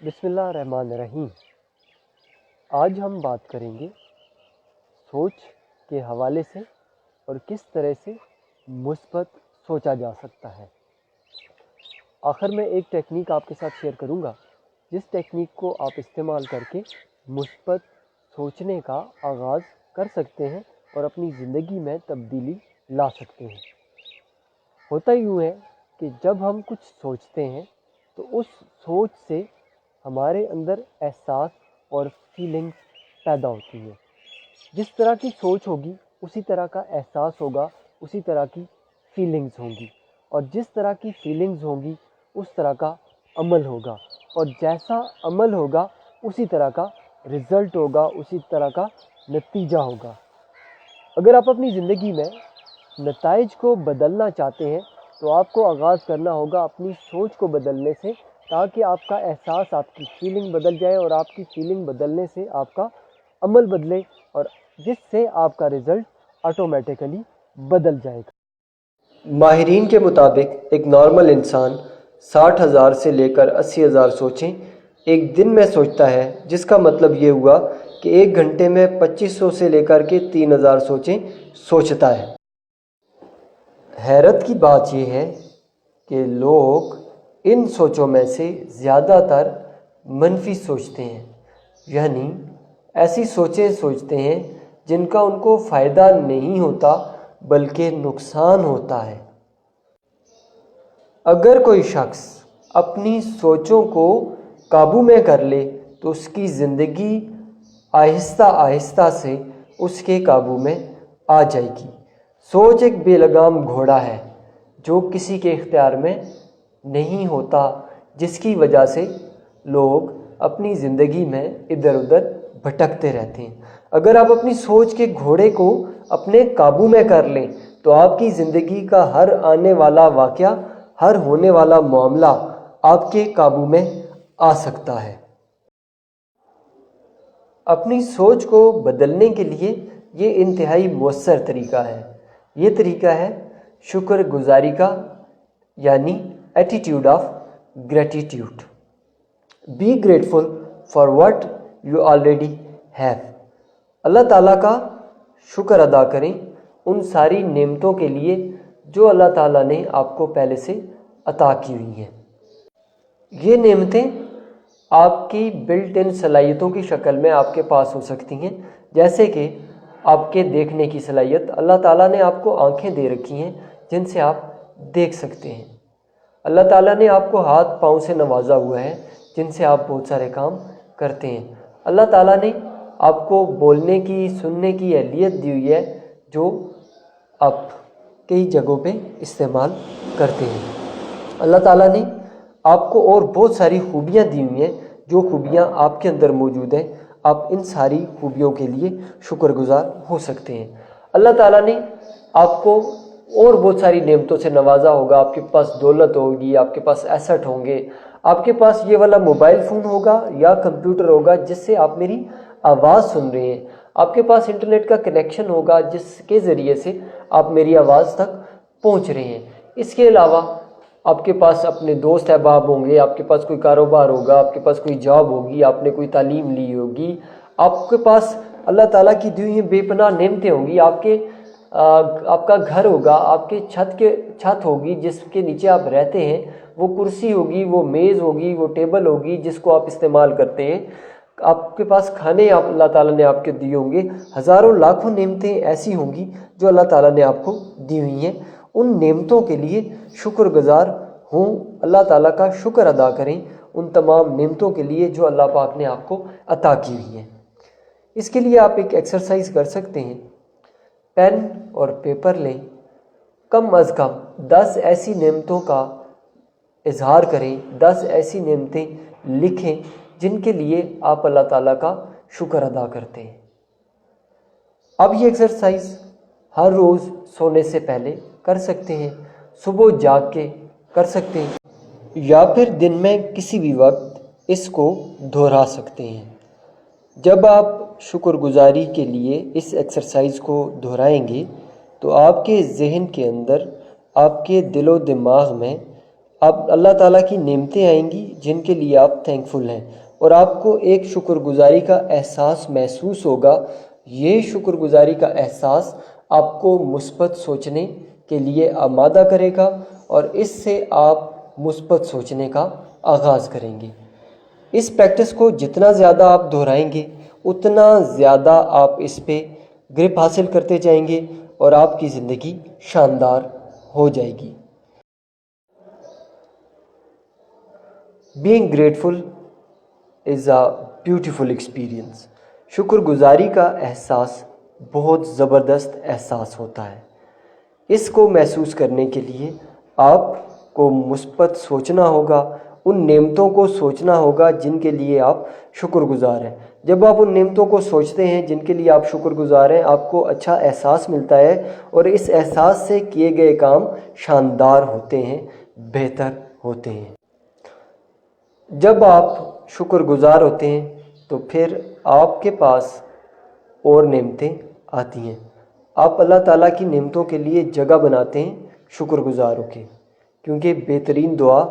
بسم اللہ الرحمن الرحیم۔ آج ہم بات کریں گے سوچ کے حوالے سے اور کس طرح سے مثبت سوچا جا سکتا ہے۔ آخر میں ایک ٹیکنیک آپ کے ساتھ شیئر کروں گا جس ٹیکنیک کو آپ استعمال کر کے مثبت سوچنے کا آغاز کر سکتے ہیں اور اپنی زندگی میں تبدیلی لا سکتے ہیں۔ ہوتا یوں ہے کہ جب ہم کچھ سوچتے ہیں تو اس سوچ سے ہمارے اندر احساس اور فیلنگز پیدا ہوتی ہیں۔ جس طرح کی سوچ ہوگی اسی طرح کا احساس ہوگا، اسی طرح کی فیلنگز ہوں گی، اور جس طرح کی فیلنگز ہوں گی اس طرح کا عمل ہوگا، اور جیسا عمل ہوگا اسی طرح کا رزلٹ ہوگا، اسی طرح کا نتیجہ ہوگا۔ اگر آپ اپنی زندگی میں نتائج کو بدلنا چاہتے ہیں تو آپ کو آغاز کرنا ہوگا اپنی سوچ کو بدلنے سے، تاکہ آپ کا احساس، آپ کی فیلنگ بدل جائے، اور آپ کی فیلنگ بدلنے سے آپ کا عمل بدلے، اور جس سے آپ کا رزلٹ آٹومیٹیکلی بدل جائے گا۔ ماہرین کے مطابق ایک نارمل انسان 60,000 سے لے کر 80,000 سوچیں ایک دن میں سوچتا ہے، جس کا مطلب یہ ہوا کہ ایک گھنٹے میں 2500 سے لے کر کے 3000 سوچیں سوچتا ہے۔ حیرت کی بات یہ ہے کہ لوگ ان سوچوں میں سے زیادہ تر منفی سوچتے ہیں، یعنی ایسی سوچیں سوچتے ہیں جن کا ان کو فائدہ نہیں ہوتا بلکہ نقصان ہوتا ہے۔ اگر کوئی شخص اپنی سوچوں کو قابو میں کر لے تو اس کی زندگی آہستہ آہستہ سے اس کے قابو میں آ جائے گی۔ سوچ ایک بے لگام گھوڑا ہے جو کسی کے اختیار میں نہیں ہوتا، جس کی وجہ سے لوگ اپنی زندگی میں ادھر ادھر بھٹکتے رہتے ہیں۔ اگر آپ اپنی سوچ کے گھوڑے کو اپنے قابو میں کر لیں تو آپ کی زندگی کا ہر آنے والا واقعہ، ہر ہونے والا معاملہ آپ کے قابو میں آ سکتا ہے۔ اپنی سوچ کو بدلنے کے لیے یہ انتہائی مؤثر طریقہ ہے۔ یہ طریقہ ہے شکر گزاری کا، یعنی attitude of gratitude. Be grateful for what you already have. Allah تعالیٰ کا شکر ادا کریں ان ساری نعمتوں کے لیے جو اللہ تعالیٰ نے آپ کو پہلے سے عطا کی ہوئی ہیں۔ یہ نعمتیں آپ کی بلٹ ان صلاحیتوں کی شکل میں آپ کے پاس ہو سکتی ہیں، جیسے کہ آپ کے دیکھنے کی صلاحیت۔ اللہ تعالیٰ نے آپ کو آنکھیں دے رکھی ہیں جن سے آپ دیکھ سکتے ہیں۔ اللہ تعالیٰ نے آپ کو ہاتھ پاؤں سے نوازا ہوا ہے جن سے آپ بہت سارے کام کرتے ہیں۔ اللہ تعالیٰ نے آپ کو بولنے کی، سننے کی اہلیت دی ہوئی ہے جو آپ کئی جگہوں پہ استعمال کرتے ہیں۔ اللہ تعالیٰ نے آپ کو اور بہت ساری خوبیاں دی ہوئی ہیں جو خوبیاں آپ کے اندر موجود ہیں۔ آپ ان ساری خوبیوں کے لیے شکر گزار ہو سکتے ہیں۔ اللہ تعالیٰ نے آپ کو اور بہت ساری نعمتوں سے نوازا ہوگا۔ آپ کے پاس دولت ہوگی، آپ کے پاس ایسٹ ہوں گے، آپ کے پاس یہ والا موبائل فون ہوگا یا کمپیوٹر ہوگا جس سے آپ میری آواز سن رہے ہیں، آپ کے پاس انٹرنیٹ کا کنیکشن ہوگا جس کے ذریعے سے آپ میری آواز تک پہنچ رہے ہیں۔ اس کے علاوہ آپ کے پاس اپنے دوست احباب ہوں گے، آپ کے پاس کوئی کاروبار ہوگا، آپ کے پاس کوئی جاب ہوگی، آپ نے کوئی تعلیم لی ہوگی، آپ کے پاس اللہ تعالیٰ کی دی ہوئی بے پناہ نعمتیں ہوں گی، آپ کا گھر ہوگا، آپ کے چھت ہوگی جس کے نیچے آپ رہتے ہیں، وہ کرسی ہوگی، وہ میز ہوگی، وہ ٹیبل ہوگی جس کو آپ استعمال کرتے ہیں، آپ کے پاس کھانے اللہ تعالیٰ نے آپ کے دیے ہوں گے، ہزاروں لاکھوں نعمتیں ایسی ہوں گی جو اللہ تعالیٰ نے آپ کو دی ہوئی ہیں۔ ان نعمتوں کے لیے شکر گزار ہوں، اللہ تعالیٰ کا شکر ادا کریں ان تمام نعمتوں کے لیے جو اللہ پاک نے آپ کو عطا کی ہوئی ہیں۔ اس کے لیے آپ ایک ایکسرسائز کر سکتے ہیں۔ پین اور پیپر لیں، کم از کم 10 ایسی نعمتوں کا اظہار کریں، 10 ایسی نعمتیں لکھیں جن کے لیے آپ اللہ تعالیٰ کا شکر ادا کرتے ہیں۔ اب یہ ایکسرسائز ہر روز سونے سے پہلے کر سکتے ہیں، صبح جاگ کے کر سکتے ہیں، یا پھر دن میں کسی بھی وقت اس کو دہرا سکتے ہیں۔ جب آپ شکر گزاری کے لیے اس ایکسرسائز کو دہرائیں گے تو آپ کے ذہن کے اندر، آپ کے دل و دماغ میں آپ اللہ تعالیٰ کی نعمتیں آئیں گی جن کے لیے آپ تھینکفل ہیں، اور آپ کو ایک شکر گزاری کا احساس محسوس ہوگا۔ یہ شکر گزاری کا احساس آپ کو مثبت سوچنے کے لیے آمادہ کرے گا، اور اس سے آپ مثبت سوچنے کا آغاز کریں گے۔ اس پریکٹس کو جتنا زیادہ آپ دہرائیں گے اتنا زیادہ آپ اس پہ گرپ حاصل کرتے جائیں گے، اور آپ کی زندگی شاندار ہو جائے گی۔ Being grateful is a beautiful experience. شکر گزاری کا احساس بہت زبردست احساس ہوتا ہے۔ اس کو محسوس کرنے کے لیے آپ کو مثبت سوچنا ہوگا، ان نعمتوں کو سوچنا ہوگا جن کے لیے آپ شکر گزار ہیں۔ جب آپ ان نعمتوں کو سوچتے ہیں جن کے لیے آپ شکر گزار ہیں، آپ کو اچھا احساس ملتا ہے، اور اس احساس سے کیے گئے کام شاندار ہوتے ہیں، بہتر ہوتے ہیں۔ جب آپ شکر گزار ہوتے ہیں تو پھر آپ کے پاس اور نعمتیں آتی ہیں۔ آپ اللہ تعالیٰ کی نعمتوں کے لیے جگہ بناتے ہیں شکر گزار ہو کے، کیونکہ بہترین دعا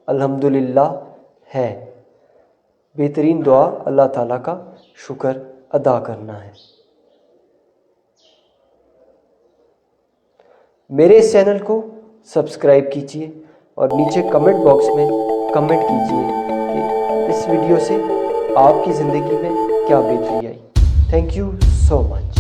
الحمدللہ ہے۔ بہترین دعا اللہ تعالیٰ کا شکر ادا کرنا ہے۔ میرے اس چینل کو سبسکرائب کیجیے، اور نیچے کمنٹ باکس میں کمنٹ کیجیے کہ اس ویڈیو سے آپ کی زندگی میں کیا بہتری آئی۔ Thank you so much.